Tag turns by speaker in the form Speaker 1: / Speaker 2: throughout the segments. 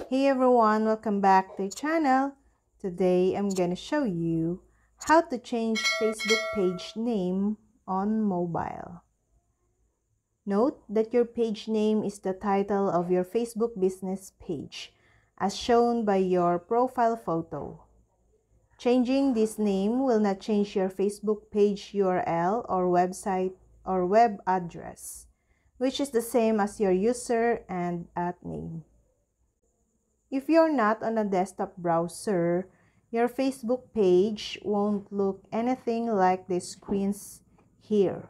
Speaker 1: Hey everyone, welcome back to the channel. Today I'm gonna show you how to change Facebook page name on mobile. Note that your page name is the title of your Facebook business page, as shown by your profile photo. Changing this name will not change your Facebook page URL or website or web address, which is the same as your user and @name. If you're not on a desktop browser, your Facebook page won't look anything like the screens here.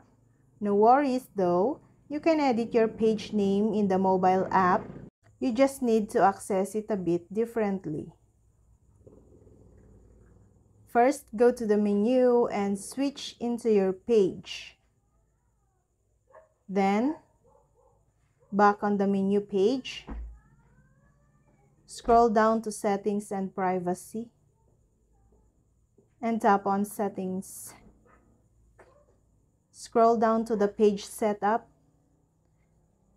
Speaker 1: No worries though, you can edit your page name in the mobile app. You just need to access it a bit differently. First, go to the menu and switch into your page. Then, back on the menu page, scroll down to Settings and Privacy and tap on Settings. Scroll down to the page setup,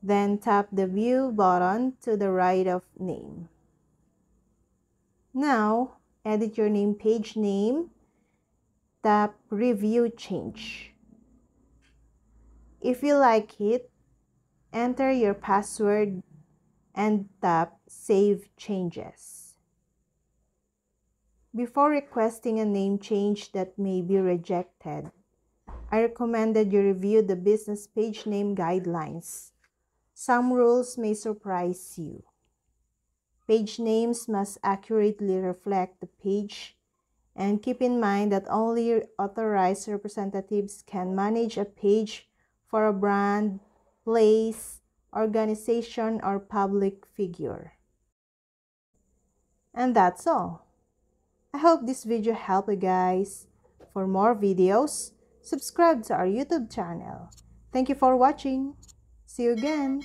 Speaker 1: then tap the View button to the right of name. Now, edit your name page name, tap Review Change. If you like it, enter your password and tap Save Changes. Before requesting a name change that may be rejected, I recommended you review the business page name guidelines. Some rules may surprise you. Page names must accurately reflect the page, and keep in mind that only authorized representatives can manage a page for a brand, place, organization, or public figure. And that's all. I hope this video helped you guys. For more videos, subscribe to our YouTube channel. Thank you for watching. See you again.